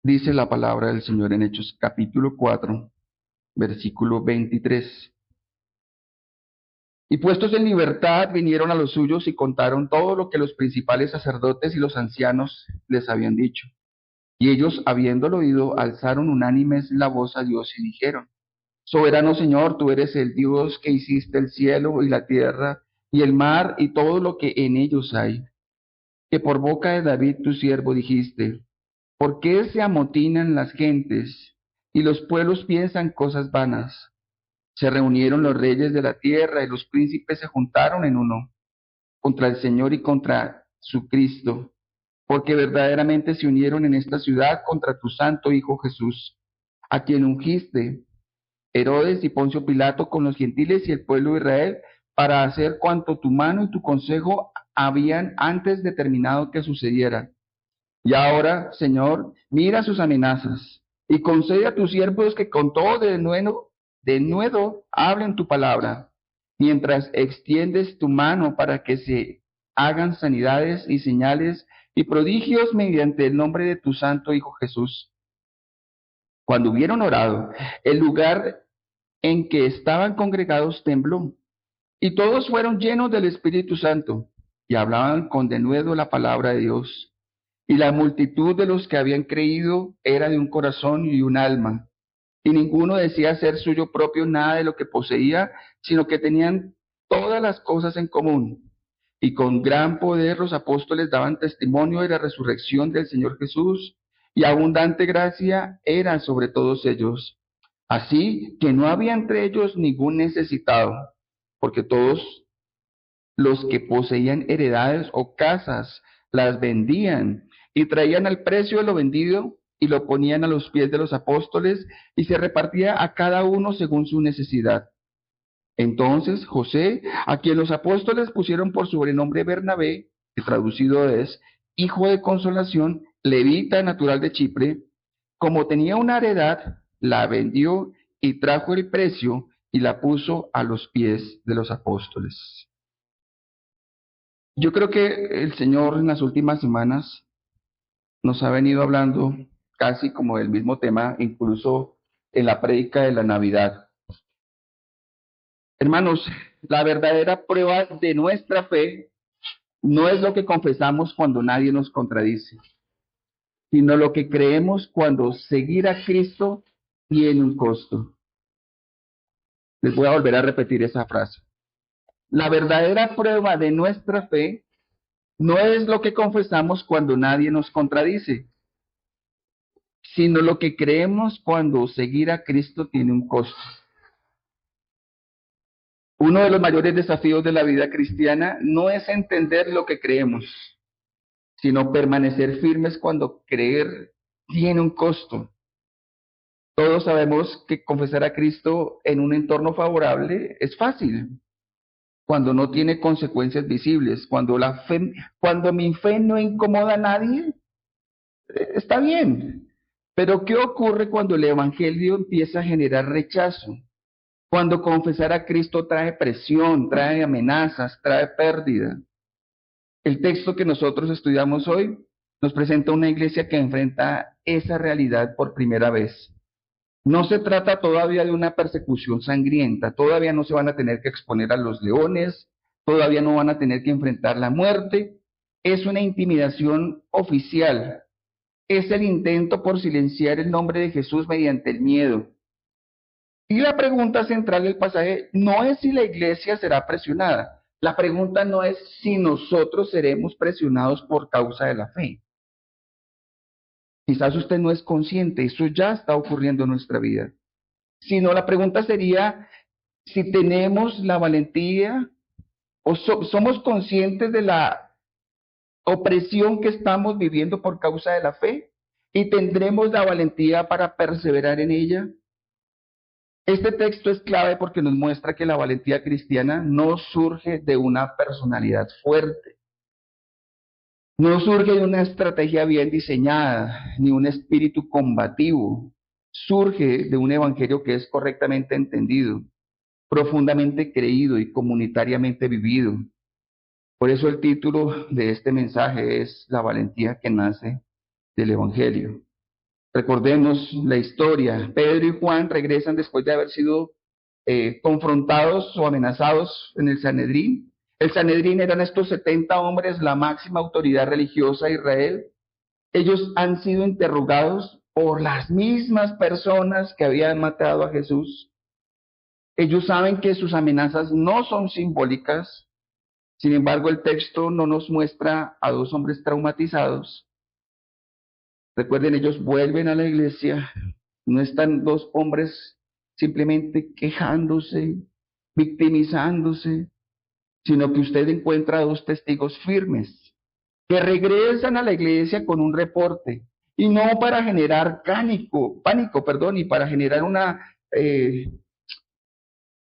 Dice la palabra del Señor en Hechos capítulo 4, versículo 23. Y puestos en libertad vinieron a los suyos y contaron todo lo que los principales sacerdotes y los ancianos les habían dicho. Y ellos, habiéndolo oído, alzaron unánimes la voz a Dios y dijeron: Soberano Señor, tú eres el Dios que hiciste el cielo y la tierra y el mar y todo lo que en ellos hay, que por boca de David tu siervo dijiste: ¿Por qué se amotinan las gentes y los pueblos piensan cosas vanas? Se reunieron los reyes de la tierra y los príncipes se juntaron en uno contra el Señor y contra su Cristo, porque verdaderamente se unieron en esta ciudad contra tu santo Hijo Jesús, a quien ungiste, Herodes y Poncio Pilato, con los gentiles y el pueblo de Israel, para hacer cuanto tu mano y tu consejo habían antes determinado que sucediera. Y ahora, Señor, mira sus amenazas y concede a tus siervos que con todo de nuevo hablen tu palabra, mientras extiendes tu mano para que se hagan sanidades y señales y prodigios mediante el nombre de tu santo Hijo Jesús. Cuando hubieron orado, el lugar en que estaban congregados tembló, y todos fueron llenos del Espíritu Santo, y hablaban con denuedo la palabra de Dios. Y la multitud de los que habían creído era de un corazón y un alma, y ninguno decía ser suyo propio nada de lo que poseía, sino que tenían todas las cosas en común. Y con gran poder los apóstoles daban testimonio de la resurrección del Señor Jesús, y abundante gracia era sobre todos ellos. Así que no había entre ellos ningún necesitado, porque todos los que poseían heredades o casas las vendían y traían al precio de lo vendido y lo ponían a los pies de los apóstoles y se repartía a cada uno según su necesidad. Entonces José, a quien los apóstoles pusieron por sobrenombre Bernabé, que traducido es hijo de consolación, levita natural de Chipre, como tenía una heredad, la vendió y trajo el precio y la puso a los pies de los apóstoles. Yo creo que el Señor en las últimas semanas nos ha venido hablando casi como del mismo tema, incluso en la prédica de la Navidad. Hermanos, la verdadera prueba de nuestra fe no es lo que confesamos cuando nadie nos contradice, sino lo que creemos cuando seguir a Cristo tiene un costo. Les voy a volver a repetir esa frase. La verdadera prueba de nuestra fe no es lo que confesamos cuando nadie nos contradice, sino lo que creemos cuando seguir a Cristo tiene un costo. Uno de los mayores desafíos de la vida cristiana no es entender lo que creemos, sino permanecer firmes cuando creer tiene un costo. Todos sabemos que confesar a Cristo en un entorno favorable es fácil, cuando no tiene consecuencias visibles, cuando mi fe no incomoda a nadie, está bien. Pero ¿qué ocurre cuando el evangelio empieza a generar rechazo? Cuando confesar a Cristo trae presión, trae amenazas, trae pérdida. El texto que nosotros estudiamos hoy nos presenta una iglesia que enfrenta esa realidad por primera vez. No se trata todavía de una persecución sangrienta, todavía no se van a tener que exponer a los leones, todavía no van a tener que enfrentar la muerte. Es una intimidación oficial, es el intento por silenciar el nombre de Jesús mediante el miedo. Y la pregunta central del pasaje no es si la iglesia será presionada. La pregunta no es si nosotros seremos presionados por causa de la fe. Quizás usted no es consciente, eso ya está ocurriendo en nuestra vida. Sino la pregunta sería si tenemos la valentía o somos conscientes de la opresión que estamos viviendo por causa de la fe y tendremos la valentía para perseverar en ella. Este texto es clave porque nos muestra que la valentía cristiana no surge de una personalidad fuerte, no surge de una estrategia bien diseñada, ni un espíritu combativo, surge de un evangelio que es correctamente entendido, profundamente creído y comunitariamente vivido. Por eso el título de este mensaje es La valentía que nace del evangelio. Recordemos la historia. Pedro y Juan regresan después de haber sido confrontados o amenazados en el Sanedrín. El Sanedrín eran estos 70 hombres, la máxima autoridad religiosa de Israel. Ellos han sido interrogados por las mismas personas que habían matado a Jesús. Ellos saben que sus amenazas no son simbólicas. Sin embargo, el texto no nos muestra a dos hombres traumatizados. Recuerden, ellos vuelven a la iglesia. No están dos hombres simplemente quejándose, victimizándose, sino que usted encuentra dos testigos firmes que regresan a la iglesia con un reporte, y no para generar pánico, y para generar una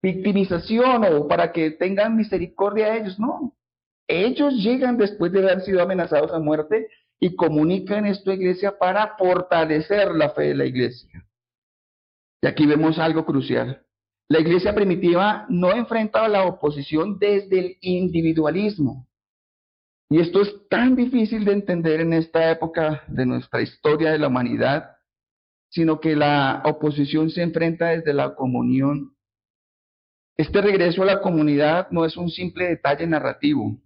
victimización o para que tengan misericordia de ellos, no. Ellos llegan después de haber sido amenazados a muerte y comunican esto a la iglesia para fortalecer la fe de la iglesia. Y aquí vemos algo crucial. La iglesia primitiva no enfrentaba la oposición desde el individualismo. Y esto es tan difícil de entender en esta época de nuestra historia de la humanidad, sino que la oposición se enfrenta desde la comunión. Este regreso a la comunidad no es un simple detalle narrativo,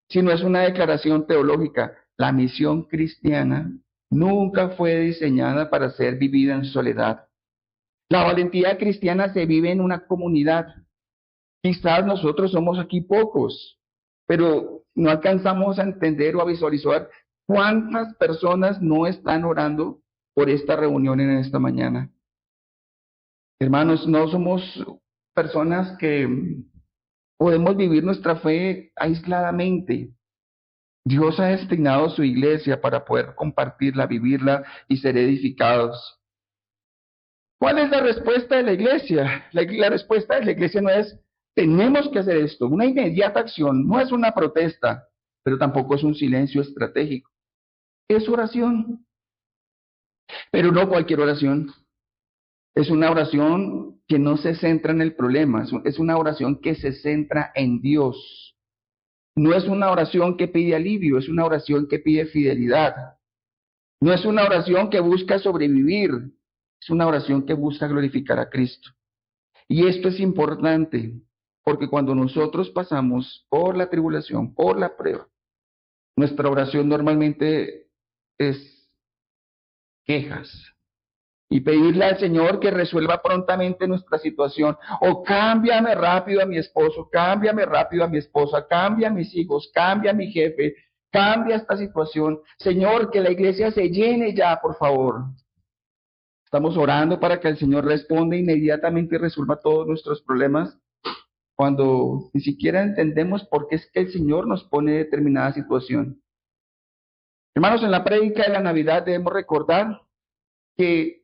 sino es una declaración teológica. La misión cristiana nunca fue diseñada para ser vivida en soledad. La valentía cristiana se vive en una comunidad. Quizás nosotros somos aquí pocos, pero no alcanzamos a entender o a visualizar cuántas personas no están orando por esta reunión en esta mañana. Hermanos, no somos personas que podemos vivir nuestra fe aisladamente. Dios ha destinado su iglesia para poder compartirla, vivirla y ser edificados. ¿Cuál es la respuesta de la iglesia? La respuesta de la iglesia no es, tenemos que hacer esto, una inmediata acción, no es una protesta, pero tampoco es un silencio estratégico. Es oración, pero no cualquier oración. Es una oración que no se centra en el problema, es una oración que se centra en Dios. No es una oración que pide alivio, es una oración que pide fidelidad. No es una oración que busca sobrevivir, es una oración que busca glorificar a Cristo. Y esto es importante, porque cuando nosotros pasamos por la tribulación, por la prueba, nuestra oración normalmente es quejas y pedirle al Señor que resuelva prontamente nuestra situación. O cámbiame rápido a mi esposo, cámbiame rápido a mi esposa, cambia a mis hijos, cambia a mi jefe, cambia esta situación. Señor, que la iglesia se llene ya, por favor. Estamos orando para que el Señor responda inmediatamente y resuelva todos nuestros problemas, cuando ni siquiera entendemos por qué es que el Señor nos pone en determinada situación. Hermanos, en la prédica de la Navidad debemos recordar que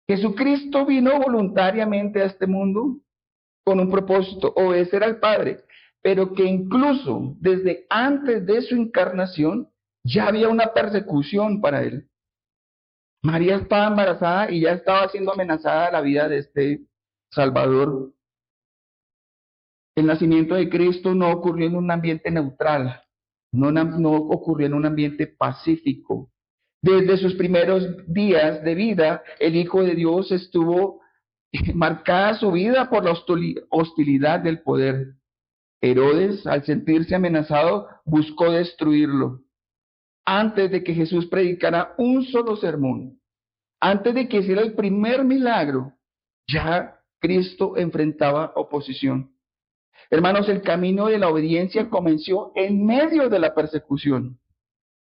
Jesucristo vino voluntariamente a este mundo con un propósito, obedecer al Padre, pero que incluso desde antes de su encarnación ya había una persecución para él. María estaba embarazada y ya estaba siendo amenazada la vida de este Salvador. El nacimiento de Cristo no ocurrió en un ambiente neutral, no ocurrió en un ambiente pacífico. Desde sus primeros días de vida, el Hijo de Dios estuvo marcada su vida por la hostilidad del poder. Herodes, al sentirse amenazado, buscó destruirlo. Antes de que Jesús predicara un solo sermón, antes de que hiciera el primer milagro, ya Cristo enfrentaba oposición. Hermanos, el camino de la obediencia comenzó en medio de la persecución.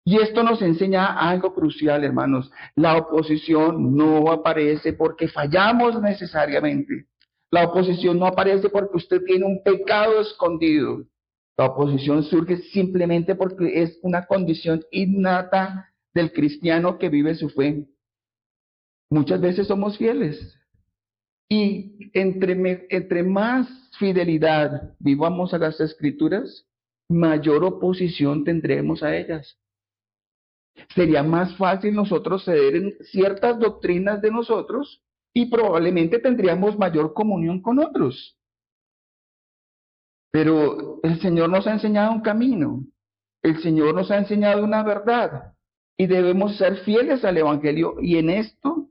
Y esto nos enseña algo crucial, hermanos. La oposición no aparece porque fallamos necesariamente. La oposición no aparece porque usted tiene un pecado escondido. La oposición surge simplemente porque es una condición innata del cristiano que vive su fe. Muchas veces somos fieles. Y entre más fidelidad vivamos a las Escrituras, mayor oposición tendremos a ellas. Sería más fácil nosotros ceder en ciertas doctrinas de nosotros y probablemente tendríamos mayor comunión con otros. Pero el Señor nos ha enseñado un camino, el Señor nos ha enseñado una verdad. y debemos ser fieles al Evangelio, y en esto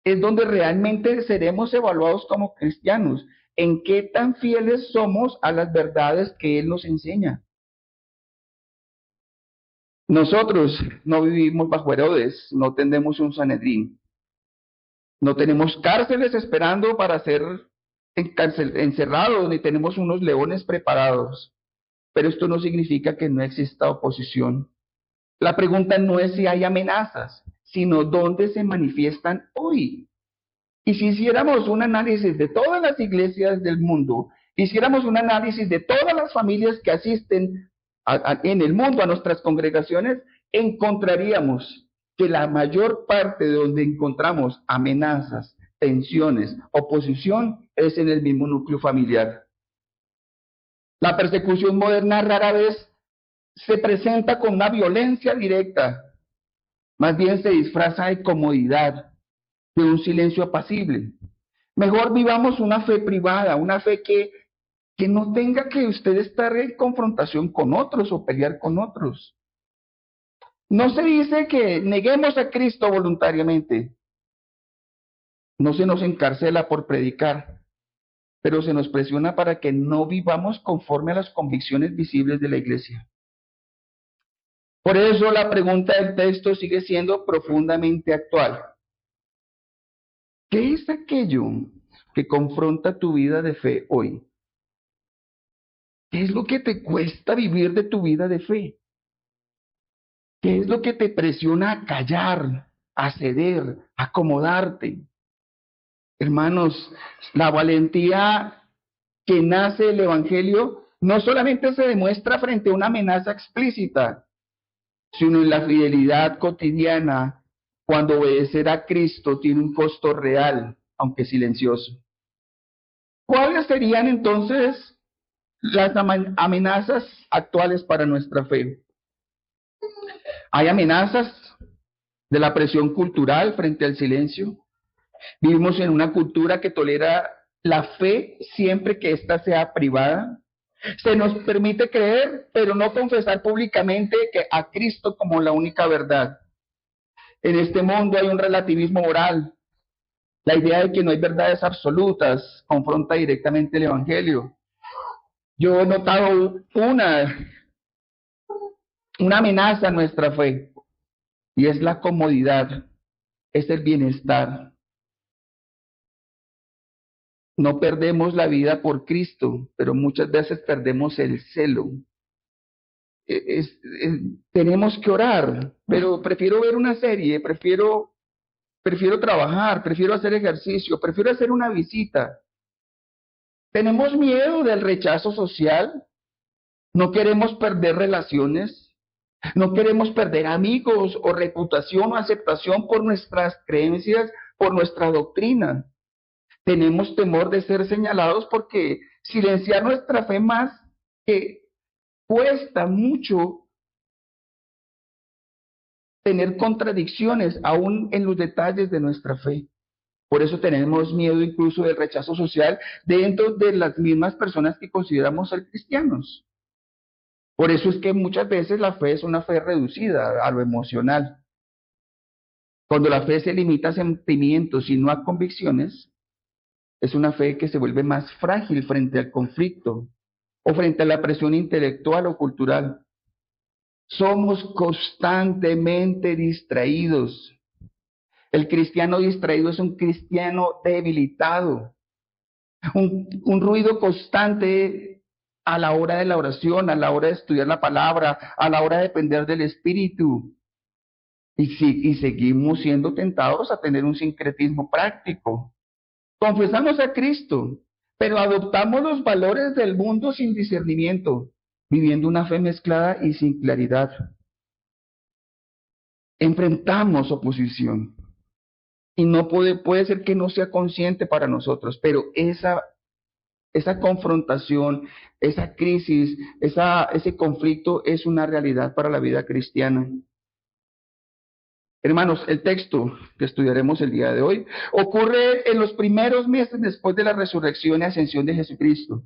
es donde realmente seremos evaluados como cristianos, en qué tan fieles somos a las verdades que Él nos enseña. Nosotros no vivimos bajo Herodes, no tenemos un Sanedrín, no tenemos cárceles esperando para ser encerrados, ni tenemos unos leones preparados, pero esto no significa que no exista oposición. La pregunta no es si hay amenazas, sino dónde se manifiestan hoy. Y si hiciéramos un análisis de todas las iglesias del mundo, hiciéramos un análisis de todas las familias que asisten en el mundo a nuestras congregaciones, encontraríamos que la mayor parte de donde encontramos amenazas, tensiones, oposición, es en el mismo núcleo familiar. La persecución moderna rara vez se presenta con una violencia directa, más bien se disfraza de comodidad, de un silencio apacible. Mejor vivamos una fe privada, una fe que no tenga que usted estar en confrontación con otros o pelear con otros. No se dice que neguemos a Cristo voluntariamente. No se nos encarcela por predicar, pero se nos presiona para que no vivamos conforme a las convicciones visibles de la iglesia. Por eso la pregunta del texto sigue siendo profundamente actual. ¿Qué es aquello que confronta tu vida de fe hoy? ¿Qué es lo que te cuesta vivir de tu vida de fe? ¿Qué es lo que te presiona a callar, a ceder, a acomodarte? Hermanos, la valentía que nace del Evangelio no solamente se demuestra frente a una amenaza explícita, sino en la fidelidad cotidiana, cuando obedecer a Cristo tiene un costo real, aunque silencioso. ¿Cuáles serían entonces las amenazas actuales para nuestra fe? Hay amenazas de la presión cultural frente al silencio. Vivimos en una cultura que tolera la fe siempre que ésta sea privada. Se nos permite creer, pero no confesar públicamente que a Cristo como la única verdad. En este mundo hay un relativismo moral. La idea de que no hay verdades absolutas confronta directamente el Evangelio. Yo he notado una amenaza a nuestra fe, y es la comodidad, es el bienestar. No perdemos la vida por Cristo, pero muchas veces perdemos el celo. Tenemos que orar, pero prefiero ver una serie, prefiero trabajar, prefiero hacer ejercicio, prefiero hacer una visita. Tenemos miedo del rechazo social, no queremos perder relaciones, no queremos perder amigos o reputación o aceptación por nuestras creencias, por nuestra doctrina. Tenemos temor de ser señalados porque silenciar nuestra fe más que cuesta mucho tener contradicciones aún en los detalles de nuestra fe. Por eso tenemos miedo incluso del rechazo social dentro de las mismas personas que consideramos ser cristianos. Por eso es que muchas veces la fe es una fe reducida a lo emocional. Cuando la fe se limita a sentimientos y no a convicciones, es una fe que se vuelve más frágil frente al conflicto o frente a la presión intelectual o cultural. Somos constantemente distraídos. El cristiano distraído es un cristiano debilitado. Un ruido constante a la hora de la oración, a la hora de estudiar la palabra, a la hora de depender del Espíritu. Y seguimos siendo tentados a tener un sincretismo práctico. Confesamos a Cristo, pero adoptamos los valores del mundo sin discernimiento, viviendo una fe mezclada y sin claridad. Enfrentamos oposición y no puede ser que no sea consciente para nosotros, pero esa confrontación, esa crisis, ese conflicto es una realidad para la vida cristiana. Hermanos, el texto que estudiaremos el día de hoy ocurre en los primeros meses después de la resurrección y ascensión de Jesucristo.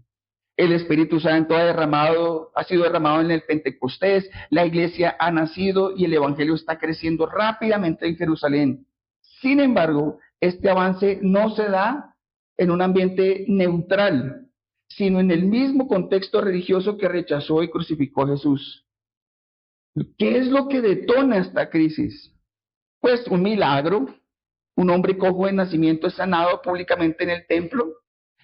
El Espíritu Santo ha sido derramado en el Pentecostés, la iglesia ha nacido y el Evangelio está creciendo rápidamente en Jerusalén. Sin embargo, este avance no se da en un ambiente neutral, sino en el mismo contexto religioso que rechazó y crucificó a Jesús. ¿Qué es lo que detona esta crisis? Pues un milagro. Un hombre cojo de nacimiento es sanado públicamente en el templo.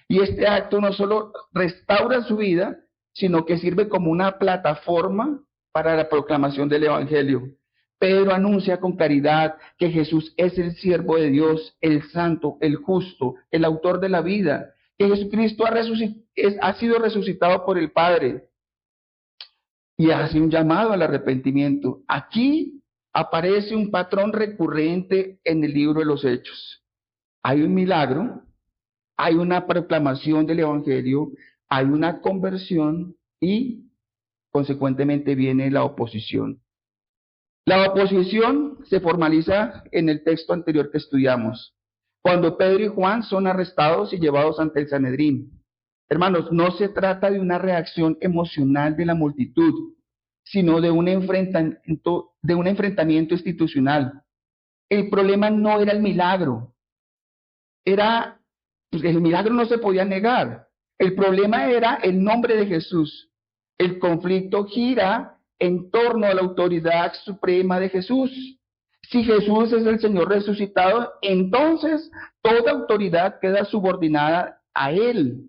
Y este acto no solo restaura su vida, sino que sirve como una plataforma para la proclamación del Evangelio. Pedro anuncia con claridad que Jesús es el siervo de Dios, el santo, el justo, el autor de la vida, que Jesucristo ha sido resucitado por el Padre y hace un llamado al arrepentimiento. Aquí aparece un patrón recurrente en el libro de los Hechos. Hay un milagro, hay una proclamación del Evangelio, hay una conversión y consecuentemente viene la oposición. La oposición se formaliza en el texto anterior que estudiamos, cuando Pedro y Juan son arrestados y llevados ante el Sanedrín. Hermanos, no se trata de una reacción emocional de la multitud, sino de un enfrentamiento institucional. El problema no era el milagro, pues el milagro no se podía negar. El problema era el nombre de Jesús. El conflicto gira en torno a la autoridad suprema de Jesús. Si Jesús es el Señor resucitado, entonces toda autoridad queda subordinada a Él.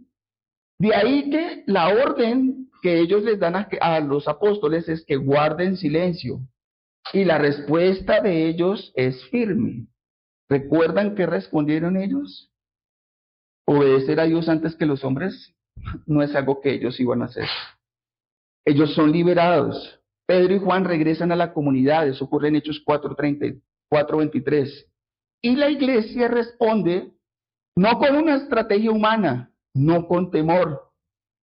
De ahí que la orden que ellos les dan a los apóstoles es que guarden silencio. Y la respuesta de ellos es firme. ¿Recuerdan qué respondieron ellos? Obedecer a Dios antes que los hombres no es algo que ellos iban a hacer. Ellos son liberados. Pedro y Juan regresan a la comunidad, eso ocurre en Hechos 4:23. Y la iglesia responde no con una estrategia humana, no con temor,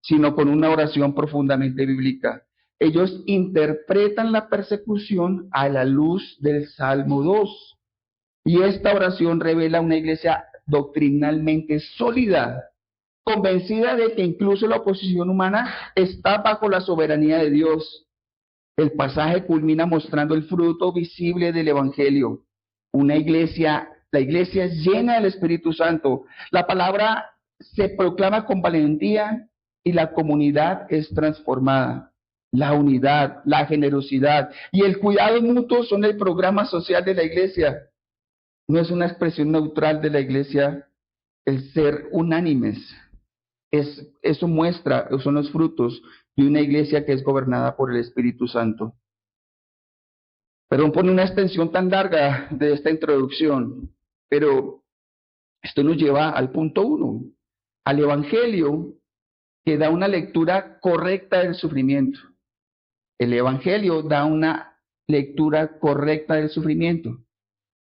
sino con una oración profundamente bíblica. Ellos interpretan la persecución a la luz del Salmo 2. Y esta oración revela una iglesia doctrinalmente sólida, convencida de que incluso la oposición humana está bajo la soberanía de Dios. El pasaje culmina mostrando el fruto visible del Evangelio. La iglesia es llena del Espíritu Santo. La palabra se proclama con valentía y la comunidad es transformada. La unidad, la generosidad y el cuidado mutuo son el programa social de la iglesia. No es una expresión neutral de la iglesia el ser unánimes. Eso muestra, son los frutos de una iglesia que es gobernada por el Espíritu Santo. Perdón por una extensión tan larga de esta introducción, pero esto nos lleva al punto 1, al Evangelio que da una lectura correcta del sufrimiento. El Evangelio da una lectura correcta del sufrimiento.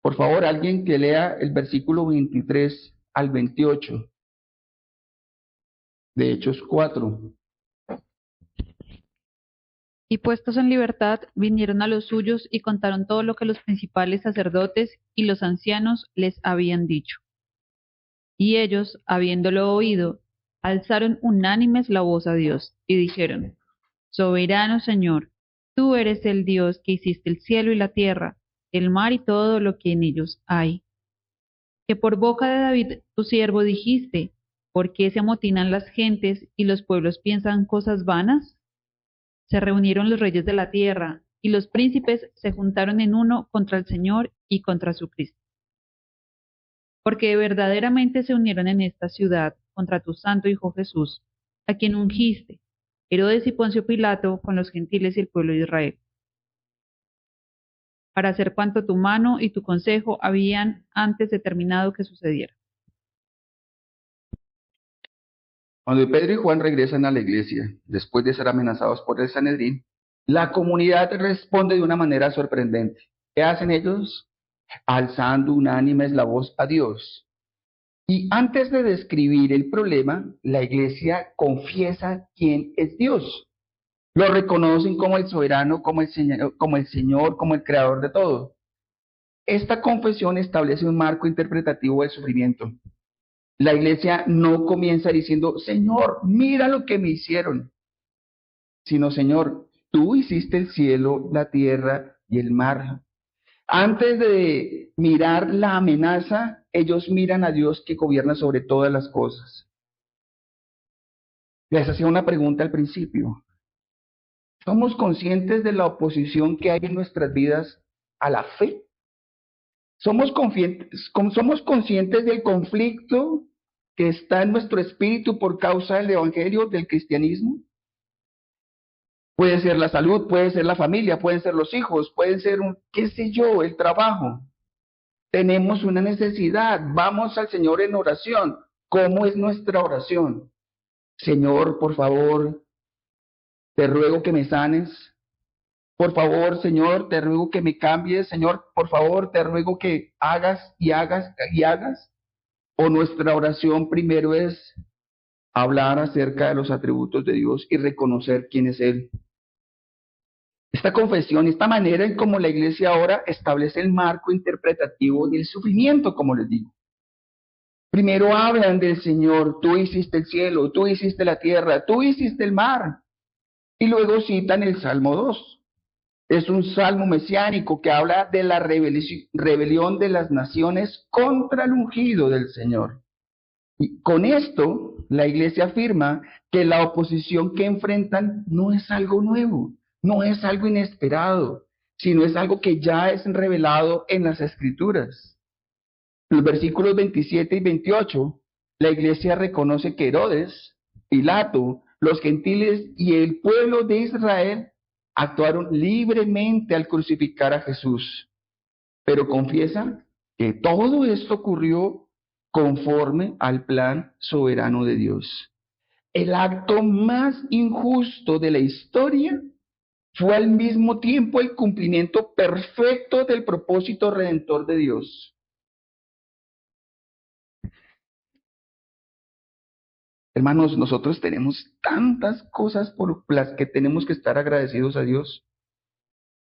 Por favor, alguien que lea el versículo 23 al 28 de Hechos 4. Y puestos en libertad, vinieron a los suyos y contaron todo lo que los principales sacerdotes y los ancianos les habían dicho. Y ellos, habiéndolo oído, alzaron unánimes la voz a Dios y dijeron: Soberano Señor, tú eres el Dios que hiciste el cielo y la tierra, el mar y todo lo que en ellos hay. Que por boca de David tu siervo dijiste: ¿Por qué se amotinan las gentes y los pueblos piensan cosas vanas? Se reunieron los reyes de la tierra, y los príncipes se juntaron en uno contra el Señor y contra su Cristo. Porque verdaderamente se unieron en esta ciudad contra tu santo Hijo Jesús, a quien ungiste, Herodes y Poncio Pilato, con los gentiles y el pueblo de Israel, para hacer cuanto tu mano y tu consejo habían antes determinado que sucediera. Cuando Pedro y Juan regresan a la iglesia, después de ser amenazados por el Sanedrín, la comunidad responde de una manera sorprendente. ¿Qué hacen ellos? Alzando unánimes la voz a Dios. Y antes de describir el problema, la iglesia confiesa quién es Dios. Lo reconocen como el soberano, como el Señor, como el creador de todo. Esta confesión establece un marco interpretativo del sufrimiento. La iglesia no comienza diciendo, Señor, mira lo que me hicieron, sino, Señor, tú hiciste el cielo, la tierra y el mar. Antes de mirar la amenaza, ellos miran a Dios que gobierna sobre todas las cosas. Les hacía una pregunta al principio. ¿Somos conscientes de la oposición que hay en nuestras vidas a la fe? ¿Somos conscientes del conflicto que está en nuestro espíritu por causa del evangelio, del cristianismo? Puede ser la salud, puede ser la familia, pueden ser los hijos, puede ser qué sé yo, el trabajo. Tenemos una necesidad, vamos al Señor en oración. ¿Cómo es nuestra oración? Señor, por favor, te ruego que me sanes. Por favor, Señor, te ruego que me cambies. Señor, por favor, te ruego que hagas y hagas y hagas. O nuestra oración primero es hablar acerca de los atributos de Dios y reconocer quién es Él. Esta confesión, esta manera en cómo la iglesia ahora establece el marco interpretativo del sufrimiento, como les digo. Primero hablan del Señor, tú hiciste el cielo, tú hiciste la tierra, tú hiciste el mar. Y luego citan el Salmo 2. Es un salmo mesiánico que habla de la rebelión de las naciones contra el ungido del Señor. Y con esto, la iglesia afirma que la oposición que enfrentan no es algo nuevo, no es algo inesperado, sino es algo que ya es revelado en las Escrituras. En los versículos 27 y 28, la iglesia reconoce que Herodes, Pilato, los gentiles y el pueblo de Israel actuaron libremente al crucificar a Jesús, pero confiesa que todo esto ocurrió conforme al plan soberano de Dios. El acto más injusto de la historia fue al mismo tiempo el cumplimiento perfecto del propósito redentor de Dios. Hermanos, nosotros tenemos tantas cosas por las que tenemos que estar agradecidos a Dios.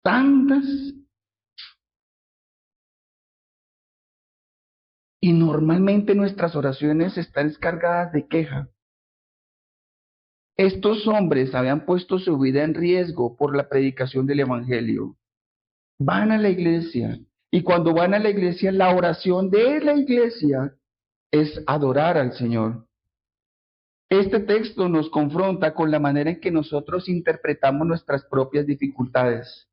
Tantas. Y normalmente nuestras oraciones están cargadas de queja. Estos hombres habían puesto su vida en riesgo por la predicación del Evangelio. Van a la iglesia y cuando van a la iglesia, la oración de la iglesia es adorar al Señor. Este texto nos confronta con la manera en que nosotros interpretamos nuestras propias dificultades.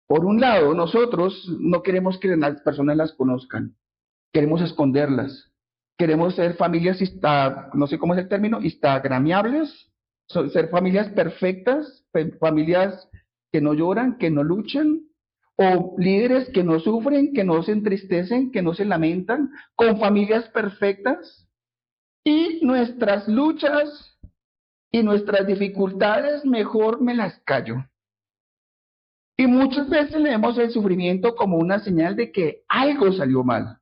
Por un lado, nosotros no queremos que las personas las conozcan, queremos esconderlas. Queremos ser familias, no sé cómo es el término, instagramiables, ser familias perfectas, familias que no lloran, que no luchan, o líderes que no sufren, que no se entristecen, que no se lamentan, con familias perfectas. Y nuestras luchas y nuestras dificultades, mejor me las callo. Y muchas veces leemos el sufrimiento como una señal de que algo salió mal.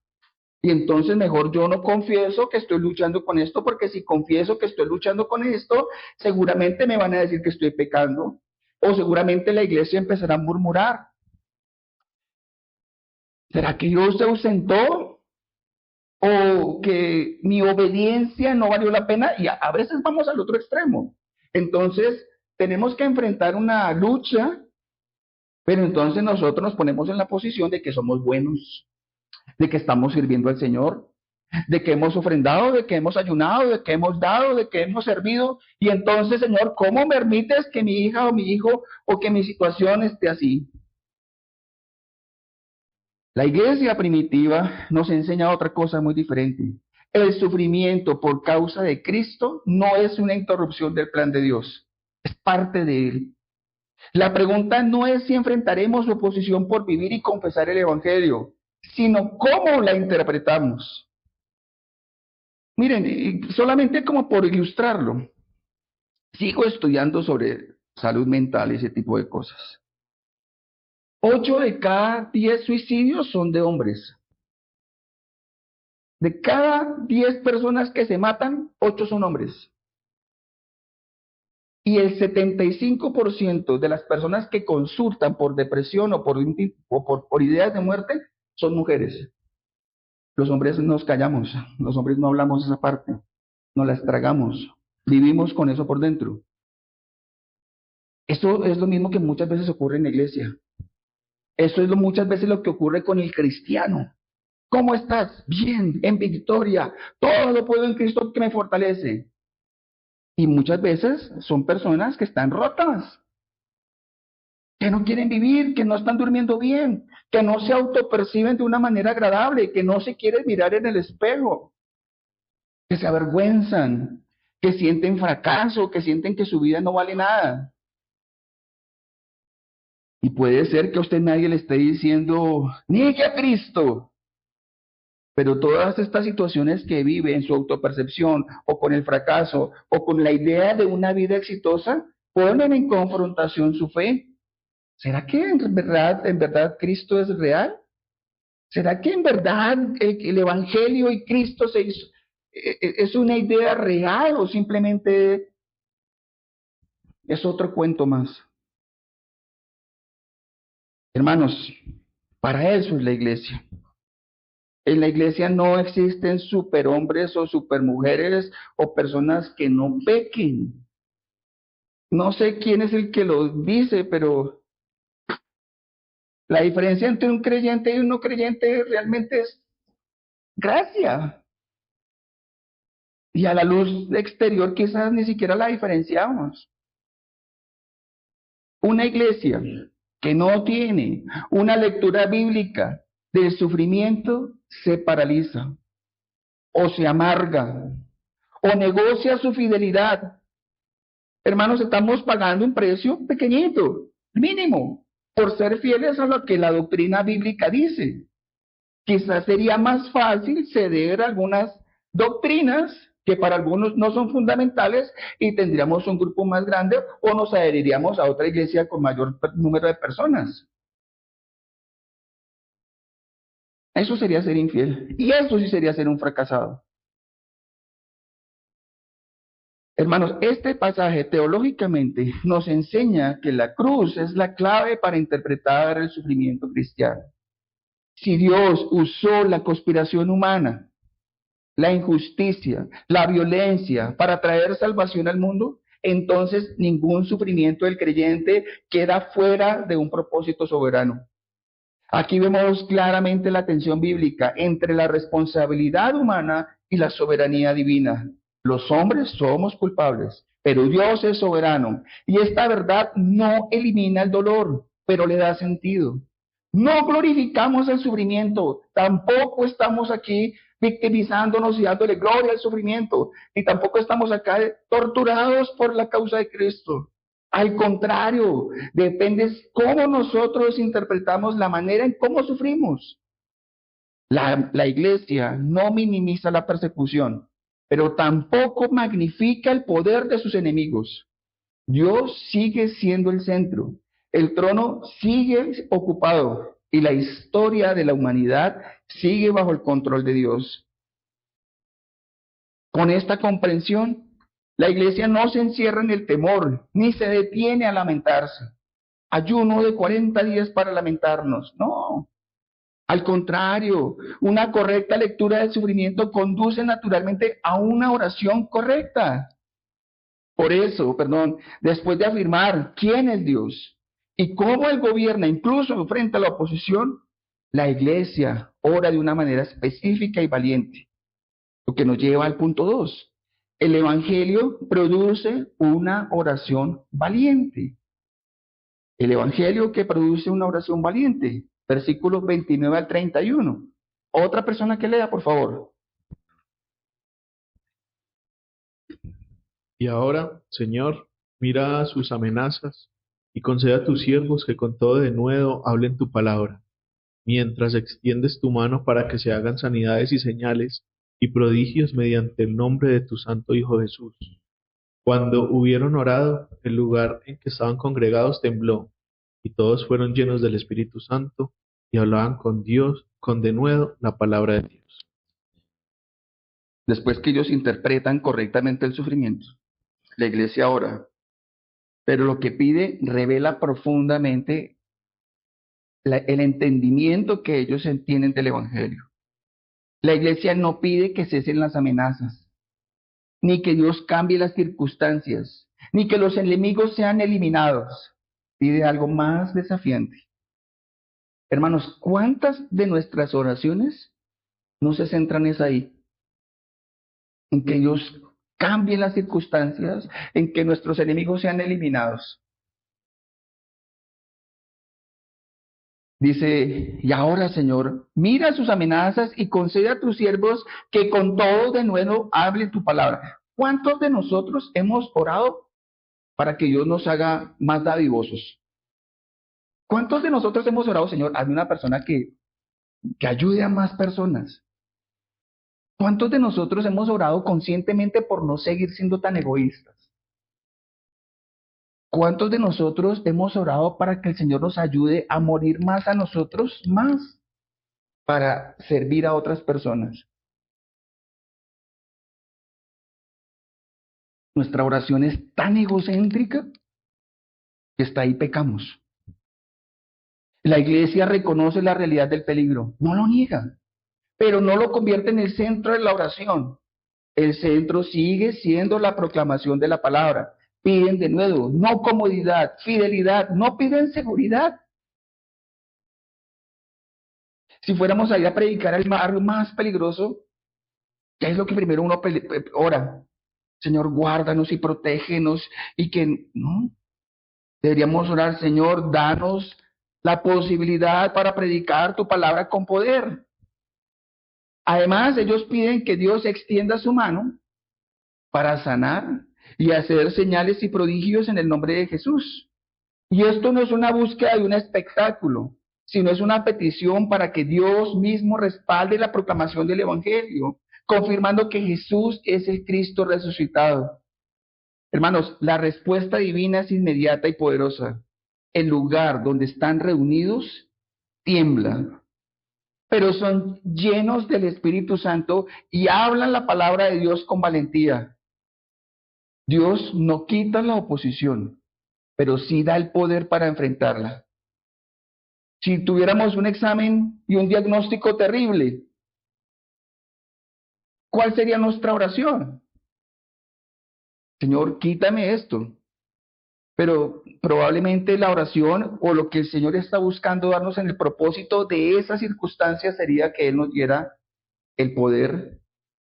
Y entonces mejor yo no confieso que estoy luchando con esto, porque si confieso que estoy luchando con esto, seguramente me van a decir que estoy pecando, o seguramente la iglesia empezará a murmurar. ¿Será que Dios se ausentó? ¿O que mi obediencia no valió la pena? Y a veces vamos al otro extremo. Entonces tenemos que enfrentar una lucha, pero entonces nosotros nos ponemos en la posición de que somos buenos, de que estamos sirviendo al Señor, de que hemos ofrendado, de que hemos ayunado, de que hemos dado, de que hemos servido. Y entonces, Señor, ¿cómo me permites que mi hija o mi hijo o que mi situación esté así? La iglesia primitiva nos enseña otra cosa muy diferente. El sufrimiento por causa de Cristo no es una interrupción del plan de Dios, es parte de Él. La pregunta no es si enfrentaremos oposición por vivir y confesar el Evangelio, sino cómo la interpretamos. Miren, solamente como por ilustrarlo, sigo estudiando sobre salud mental y ese tipo de cosas. 8 de cada 10 suicidios son de hombres. De cada 10 personas que se matan, 8 son hombres. Y el 75% de las personas que consultan por depresión o por ideas de muerte son mujeres. Los hombres nos callamos, los hombres no hablamos esa parte, nos las tragamos, vivimos con eso por dentro. Esto es lo mismo que muchas veces ocurre en la iglesia. Esto es muchas veces lo que ocurre con el cristiano. ¿Cómo estás? Bien, en victoria. Todo lo puedo en Cristo que me fortalece. Y muchas veces son personas que están rotas, que no quieren vivir, que no están durmiendo bien, que no se autoperciben de una manera agradable, que no se quieren mirar en el espejo, que se avergüenzan, que sienten fracaso, que sienten que su vida no vale nada. Y puede ser que a usted nadie le esté diciendo, niegue a Cristo. Pero todas estas situaciones que vive en su autopercepción o con el fracaso o con la idea de una vida exitosa, ponen en confrontación su fe. ¿Será que en verdad Cristo es real? ¿Será que en verdad el Evangelio y Cristo es una idea real o simplemente es otro cuento más? Hermanos, para eso es la iglesia. En la iglesia no existen superhombres o supermujeres o personas que no pequen. No sé quién es el que lo dice, pero la diferencia entre un creyente y un no creyente realmente es gracia. Y a la luz exterior quizás ni siquiera la diferenciamos. Una iglesia que no tiene una lectura bíblica del sufrimiento se paraliza o se amarga o negocia su fidelidad. Hermanos, estamos pagando un precio pequeñito, mínimo, por ser fieles a lo que la doctrina bíblica dice. Quizás sería más fácil ceder a algunas doctrinas que para algunos no son fundamentales y tendríamos un grupo más grande o nos adheriríamos a otra iglesia con mayor número de personas. Eso sería ser infiel. Y eso sí sería ser un fracasado. Hermanos, este pasaje teológicamente nos enseña que la cruz es la clave para interpretar el sufrimiento cristiano. Si Dios usó la conspiración humana, la injusticia, la violencia para traer salvación al mundo, entonces ningún sufrimiento del creyente queda fuera de un propósito soberano. Aquí vemos claramente la tensión bíblica entre la responsabilidad humana y la soberanía divina. Los hombres somos culpables, pero Dios es soberano. Y esta verdad no elimina el dolor, pero le da sentido. No glorificamos el sufrimiento, tampoco estamos aquí victimizándonos y dándole gloria al sufrimiento, y tampoco estamos acá torturados por la causa de Cristo. Al contrario, depende cómo nosotros interpretamos la manera en cómo sufrimos. La iglesia no minimiza la persecución, pero tampoco magnifica el poder de sus enemigos. Dios sigue siendo el centro, el trono sigue ocupado y la historia de la humanidad sigue bajo el control de Dios. Con esta comprensión, la iglesia no se encierra en el temor, ni se detiene a lamentarse. Ayuno de 40 días para lamentarnos. No. Al contrario, una correcta lectura del sufrimiento conduce naturalmente a una oración correcta. Por eso, después de afirmar quién es Dios y cómo Él gobierna incluso frente a la oposición, la iglesia ora de una manera específica y valiente. Lo que nos lleva al punto 2. El Evangelio produce una oración valiente. El Evangelio que produce una oración valiente. Versículos 29 al 31. Otra persona que lea, por favor. Y ahora, Señor, mira sus amenazas y concede a tus siervos que con todo denuedo hablen tu palabra, mientras extiendes tu mano para que se hagan sanidades y señales y prodigios mediante el nombre de tu Santo Hijo Jesús. Cuando hubieron orado, el lugar en que estaban congregados tembló, y todos fueron llenos del Espíritu Santo y hablaban con Dios, con denuedo, la palabra de Dios. Después que ellos interpretan correctamente el sufrimiento, la iglesia ora, pero lo que pide revela profundamente el entendimiento que ellos tienen del Evangelio. La iglesia no pide que cesen las amenazas, ni que Dios cambie las circunstancias, ni que los enemigos sean eliminados. Pide algo más desafiante. Hermanos, ¿cuántas de nuestras oraciones no se centran es ahí? En que Dios cambie las circunstancias, en que nuestros enemigos sean eliminados. Dice, y ahora, Señor, mira sus amenazas y concede a tus siervos que con todo de nuevo hable tu palabra. ¿Cuántos de nosotros hemos orado para que Dios nos haga más dadivosos? ¿Cuántos de nosotros hemos orado, Señor, hazme una persona que ayude a más personas? ¿Cuántos de nosotros hemos orado conscientemente por no seguir siendo tan egoístas? ¿Cuántos de nosotros hemos orado para que el Señor nos ayude a morir más a nosotros, más para servir a otras personas? Nuestra oración es tan egocéntrica que hasta ahí pecamos. La iglesia reconoce la realidad del peligro, no lo niega, pero no lo convierte en el centro de la oración. El centro sigue siendo la proclamación de la palabra. Piden de nuevo, no comodidad, fidelidad, no piden seguridad. Si fuéramos a ir a predicar al barrio más peligroso, ¿qué es lo que primero uno ora? Señor, guárdanos y protégenos y que no. Deberíamos orar, Señor, danos la posibilidad para predicar tu palabra con poder. Además, ellos piden que Dios extienda su mano para sanar y hacer señales y prodigios en el nombre de Jesús. Y esto no es una búsqueda de un espectáculo, sino es una petición para que Dios mismo respalde la proclamación del Evangelio, confirmando que Jesús es el Cristo resucitado. Hermanos, la respuesta divina es inmediata y poderosa. El lugar donde están reunidos tiembla, pero son llenos del Espíritu Santo y hablan la palabra de Dios con valentía. Dios no quita la oposición, pero sí da el poder para enfrentarla. Si tuviéramos un examen y un diagnóstico terrible, ¿cuál sería nuestra oración? Señor, quítame esto. Pero probablemente la oración o lo que el Señor está buscando darnos en el propósito de esa circunstancia sería que Él nos diera el poder,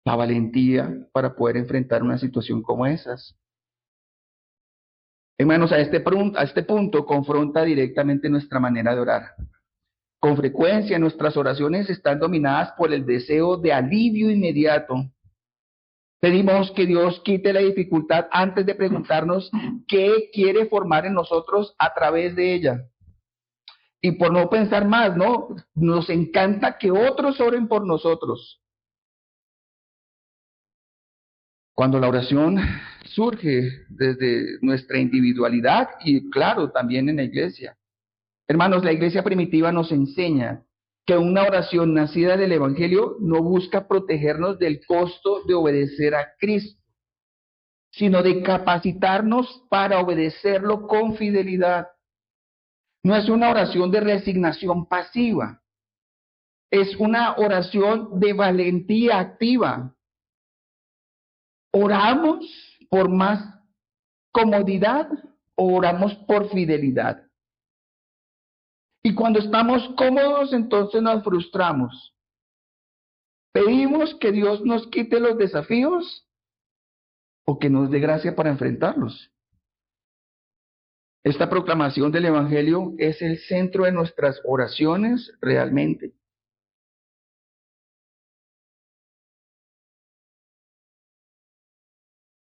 la valentía para poder enfrentar una situación como esas. Hermanos, a este punto confronta directamente nuestra manera de orar. Con frecuencia nuestras oraciones están dominadas por el deseo de alivio inmediato. Pedimos que Dios quite la dificultad antes de preguntarnos qué quiere formar en nosotros a través de ella. Y por no pensar más, ¿no? Nos encanta que otros oren por nosotros. Cuando la oración surge desde nuestra individualidad y claro, también en la iglesia. Hermanos, la iglesia primitiva nos enseña que una oración nacida del Evangelio no busca protegernos del costo de obedecer a Cristo, sino de capacitarnos para obedecerlo con fidelidad. No es una oración de resignación pasiva, es una oración de valentía activa. ¿Oramos por más comodidad o oramos por fidelidad? Y cuando estamos cómodos, entonces nos frustramos. ¿Pedimos que Dios nos quite los desafíos o que nos dé gracia para enfrentarlos? Esta proclamación del Evangelio es el centro de nuestras oraciones realmente.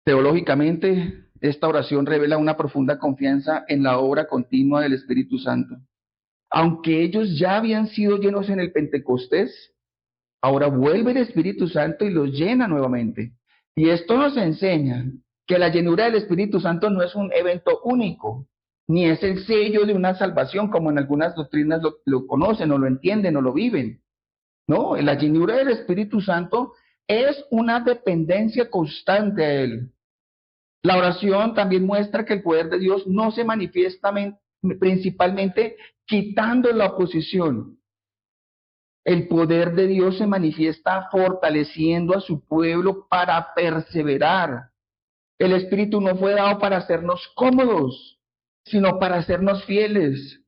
Teológicamente, esta oración revela una profunda confianza en la obra continua del Espíritu Santo. Aunque ellos ya habían sido llenos en el Pentecostés, ahora vuelve el Espíritu Santo y los llena nuevamente. Y esto nos enseña que la llenura del Espíritu Santo no es un evento único, ni es el sello de una salvación, como en algunas doctrinas lo conocen o lo entienden o lo viven. No, la llenura del Espíritu Santo es una dependencia constante a Él. La oración también muestra que el poder de Dios no se manifiesta principalmente quitando la oposición, El poder de Dios se manifiesta fortaleciendo a su pueblo para perseverar. El Espíritu no fue dado para hacernos cómodos, sino para hacernos fieles.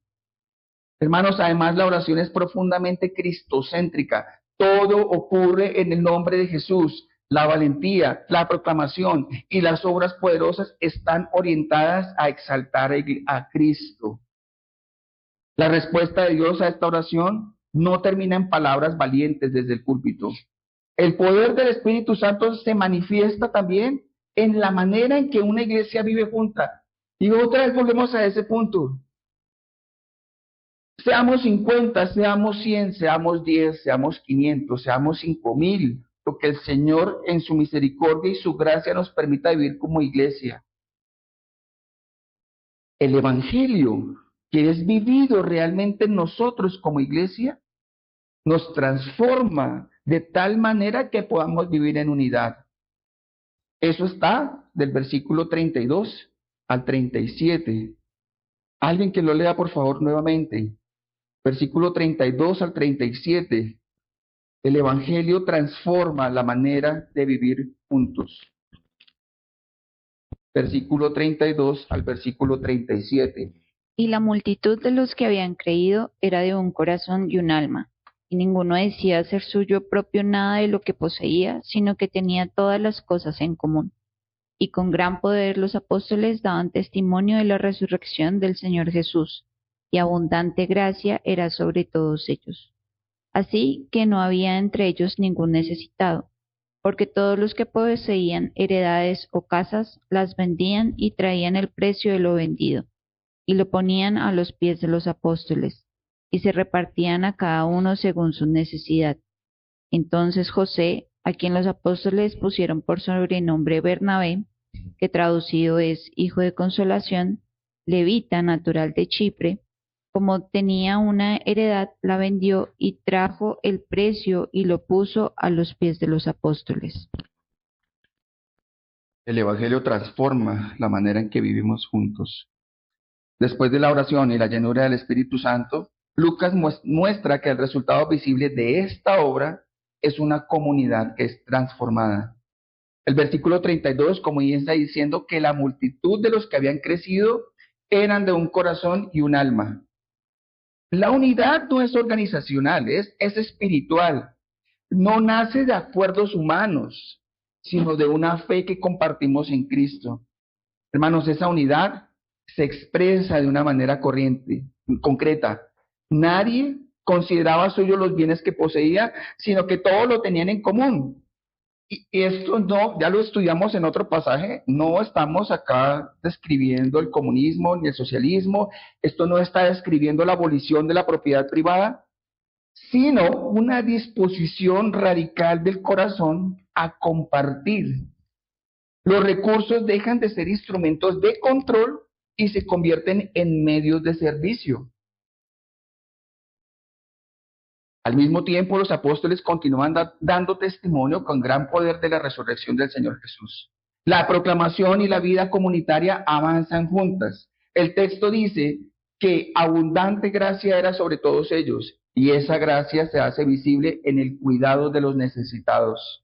Hermanos, además la oración es profundamente cristocéntrica. Todo ocurre en el nombre de Jesús. La valentía, la proclamación y las obras poderosas están orientadas a exaltar a Cristo. La respuesta de Dios a esta oración no termina en palabras valientes desde el púlpito. El poder del Espíritu Santo se manifiesta también en la manera en que una iglesia vive junta. Y otra vez volvemos a ese punto. Seamos 50, seamos 100, seamos 10, seamos 500, seamos 5,000, lo que el Señor en su misericordia y su gracia nos permita vivir como iglesia. El Evangelio, que es vivido realmente en nosotros como iglesia, nos transforma de tal manera que podamos vivir en unidad. Eso está del versículo 32 al 37. Alguien que lo lea por favor nuevamente. Versículo 32 al 37. El Evangelio transforma la manera de vivir juntos. Versículo 32 al versículo 37. Y la multitud de los que habían creído era de un corazón y un alma, y ninguno decía ser suyo propio nada de lo que poseía, sino que tenía todas las cosas en común. Y con gran poder los apóstoles daban testimonio de la resurrección del Señor Jesús, y abundante gracia era sobre todos ellos. Así que no había entre ellos ningún necesitado, porque todos los que poseían heredades o casas las vendían y traían el precio de lo vendido, y lo ponían a los pies de los apóstoles, y se repartían a cada uno según su necesidad. Entonces José, a quien los apóstoles pusieron por sobrenombre Bernabé, que traducido es Hijo de Consolación, levita natural de Chipre, como tenía una heredad, la vendió y trajo el precio y lo puso a los pies de los apóstoles. El Evangelio transforma la manera en que vivimos juntos. Después de la oración y la llenura del Espíritu Santo, Lucas muestra que el resultado visible de esta obra es una comunidad que es transformada. El versículo 32 comienza diciendo que la multitud de los que habían crecido eran de un corazón y un alma. La unidad no es organizacional, es espiritual. No nace de acuerdos humanos, sino de una fe que compartimos en Cristo. Hermanos, esa unidad se expresa de una manera concreta. Nadie consideraba suyos los bienes que poseía, sino que todos lo tenían en común. Y esto no, ya lo estudiamos en otro pasaje, no estamos acá describiendo el comunismo ni el socialismo, esto no está describiendo la abolición de la propiedad privada, sino una disposición radical del corazón a compartir. Los recursos dejan de ser instrumentos de control y se convierten en medios de servicio. Al mismo tiempo, los apóstoles continúan dando testimonio con gran poder de la resurrección del Señor Jesús. La proclamación y la vida comunitaria avanzan juntas. El texto dice que abundante gracia era sobre todos ellos, y esa gracia se hace visible en el cuidado de los necesitados.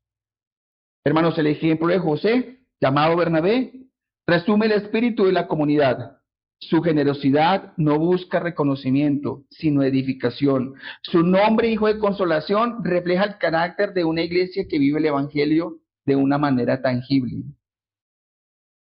Hermanos, el ejemplo de José, llamado Bernabé, resume el espíritu de la comunidad. Su generosidad no busca reconocimiento, sino edificación. Su nombre, Hijo de Consolación, refleja el carácter de una iglesia que vive el Evangelio de una manera tangible.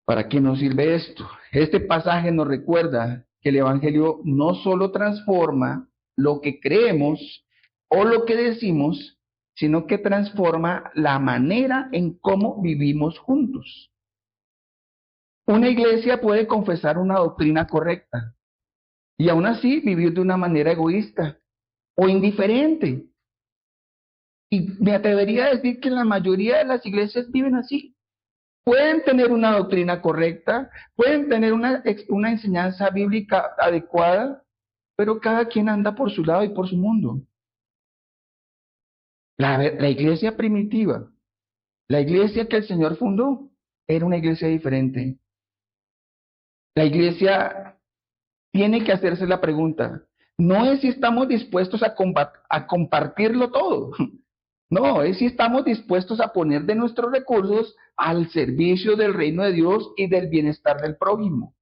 ¿Para qué nos sirve esto? Este pasaje nos recuerda que el Evangelio no solo transforma lo que creemos o lo que decimos, sino que transforma la manera en cómo vivimos juntos. Una iglesia puede confesar una doctrina correcta y aún así vivir de una manera egoísta o indiferente. Y me atrevería a decir que la mayoría de las iglesias viven así. Pueden tener una doctrina correcta, pueden tener una enseñanza bíblica adecuada, pero cada quien anda por su lado y por su mundo. La iglesia primitiva, la iglesia que el Señor fundó, era una iglesia diferente. La iglesia tiene que hacerse la pregunta, no es si estamos dispuestos a compartirlo todo. No, es si estamos dispuestos a poner de nuestros recursos al servicio del reino de Dios y del bienestar del prójimo.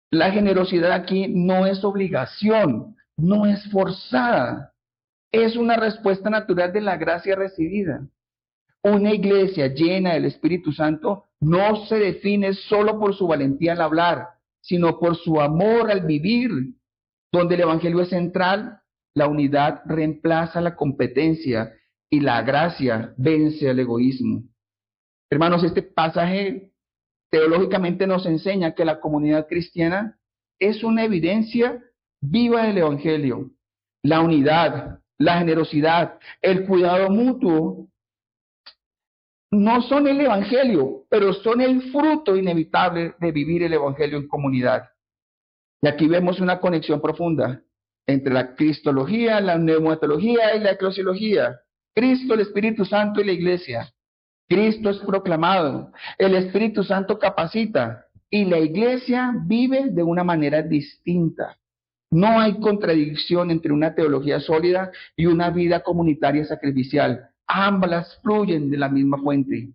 La generosidad aquí no es obligación, no es forzada, es una respuesta natural de la gracia recibida. Una iglesia llena del Espíritu Santo no se define solo por su valentía al hablar, sino por su amor al vivir. Donde el Evangelio es central, la unidad reemplaza la competencia y la gracia vence al egoísmo. Hermanos, este pasaje teológicamente nos enseña que la comunidad cristiana es una evidencia viva del Evangelio. La unidad, la generosidad, el cuidado mutuo no son el Evangelio, pero son el fruto inevitable de vivir el Evangelio en comunidad. Y aquí vemos una conexión profunda entre la cristología, la neumatología y la eclesiología. Cristo, el Espíritu Santo y la iglesia. Cristo es proclamado, el Espíritu Santo capacita y la iglesia vive de una manera distinta. No hay contradicción entre una teología sólida y una vida comunitaria sacrificial. Ambas fluyen de la misma fuente.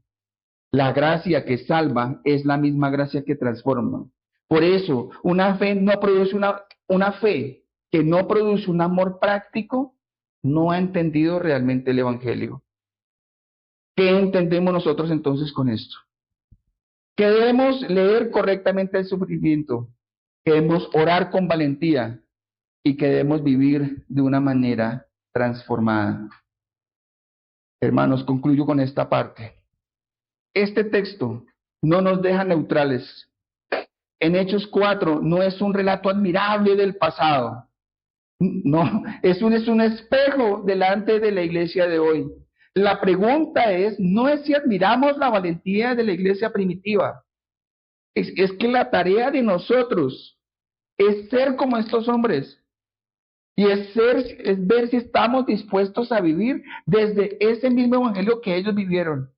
La gracia que salva es la misma gracia que transforma. Por eso, una fe que no produce un amor práctico, no ha entendido realmente el Evangelio. ¿Qué entendemos nosotros entonces con esto? Que debemos leer correctamente el sufrimiento, que debemos orar con valentía y que debemos vivir de una manera transformada. Hermanos, concluyo con esta parte. Este texto no nos deja neutrales. En Hechos 4 no es un relato admirable del pasado. No, es un espejo delante de la iglesia de hoy. La pregunta no es si admiramos la valentía de la iglesia primitiva. Es que la tarea de nosotros es ser como estos hombres. Y es ver si estamos dispuestos a vivir desde ese mismo evangelio que ellos vivieron.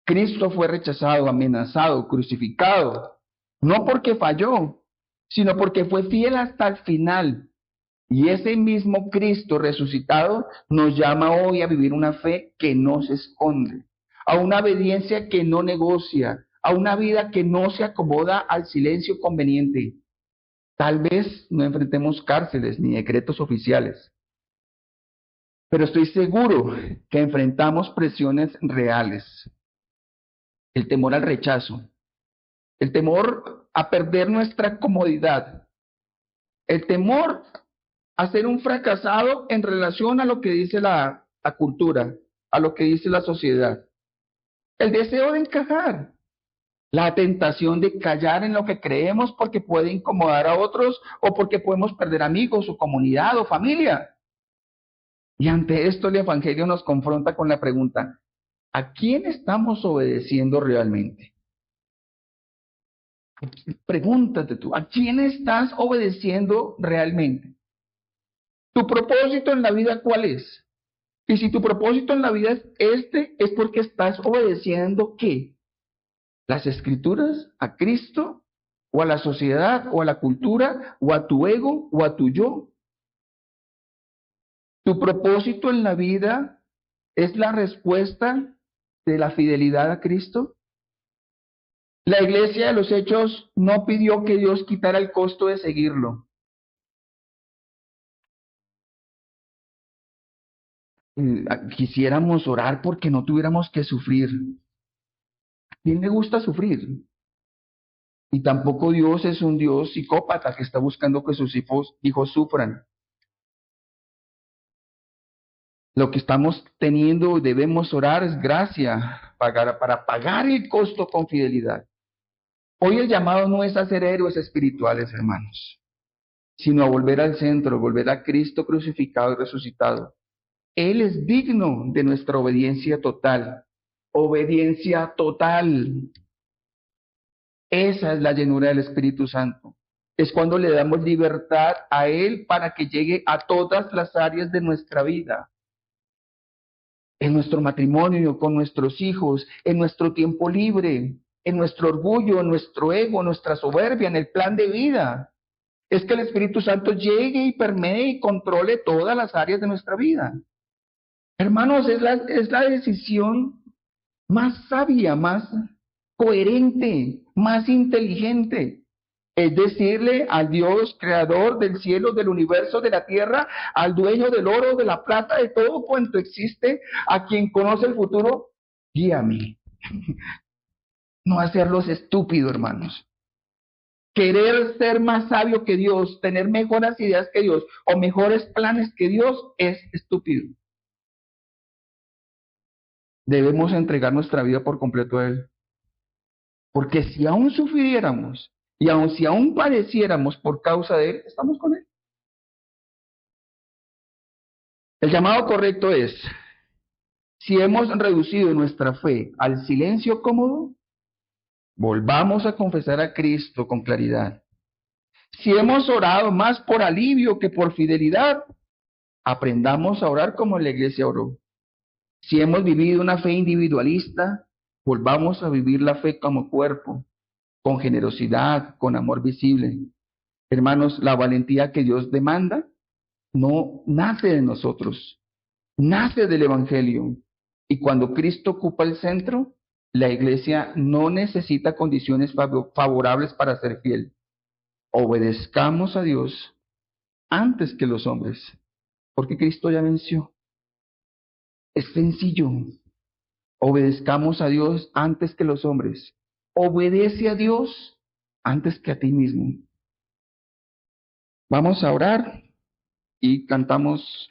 Cristo fue rechazado, amenazado, crucificado, no porque falló, sino porque fue fiel hasta el final. Y ese mismo Cristo resucitado nos llama hoy a vivir una fe que no se esconde, a una obediencia que no negocia, a una vida que no se acomoda al silencio conveniente. Tal vez no enfrentemos cárceles ni decretos oficiales, pero estoy seguro que enfrentamos presiones reales. El temor al rechazo, el temor a perder nuestra comodidad, el temor a ser un fracasado en relación a lo que dice la cultura, a lo que dice la sociedad, el deseo de encajar, la tentación de callar en lo que creemos porque puede incomodar a otros o porque podemos perder amigos o comunidad o familia. Y ante esto el Evangelio nos confronta con la pregunta: ¿a quién estamos obedeciendo realmente? Pregúntate tú, ¿a quién estás obedeciendo realmente? ¿Tu propósito en la vida cuál es? Y si tu propósito en la vida es es porque estás obedeciendo ¿qué? ¿Las Escrituras? ¿A Cristo? ¿O a la sociedad? ¿O a la cultura? ¿O a tu ego? ¿O a tu yo? ¿Tu propósito en la vida es la respuesta de la fidelidad a Cristo? La iglesia de los Hechos no pidió que Dios quitara el costo de seguirlo. Quisiéramos orar porque no tuviéramos que sufrir. ¿A quién le gusta sufrir? Y tampoco Dios es un Dios psicópata que está buscando que sus hijos sufran. Lo que estamos teniendo y debemos orar es gracia para pagar el costo con fidelidad. Hoy el llamado no es a ser héroes espirituales, hermanos, sino a volver al centro, volver a Cristo crucificado y resucitado. Él es digno de nuestra obediencia total. Obediencia total. Esa es la llenura del Espíritu Santo. Es cuando le damos libertad a Él para que llegue a todas las áreas de nuestra vida. En nuestro matrimonio, con nuestros hijos, en nuestro tiempo libre, en nuestro orgullo, en nuestro ego, en nuestra soberbia, en el plan de vida. es que el Espíritu Santo llegue y permee y controle todas las áreas de nuestra vida. Hermanos, es la decisión más sabia, más coherente, más inteligente. Es decirle al Dios creador del cielo, del universo, de la tierra, al dueño del oro, de la plata, de todo cuanto existe, a quien conoce el futuro, guíame. No hacerlos estúpidos, hermanos. Querer ser más sabio que Dios, tener mejores ideas que Dios o mejores planes que Dios es estúpido. Debemos entregar nuestra vida por completo a Él. Porque si aún sufriéramos y si aún padeciéramos por causa de Él, estamos con Él. El llamado correcto es, si hemos reducido nuestra fe al silencio cómodo, volvamos a confesar a Cristo con claridad. Si hemos orado más por alivio que por fidelidad, aprendamos a orar como la iglesia oró. Si hemos vivido una fe individualista, volvamos a vivir la fe como cuerpo, con generosidad, con amor visible. Hermanos, la valentía que Dios demanda no nace de nosotros, nace del Evangelio. Y cuando Cristo ocupa el centro, la iglesia no necesita condiciones favorables para ser fiel. Obedezcamos a Dios antes que los hombres, porque Cristo ya venció. Es sencillo. Obedezcamos a Dios antes que los hombres. Obedece a Dios antes que a ti mismo. Vamos a orar y cantamos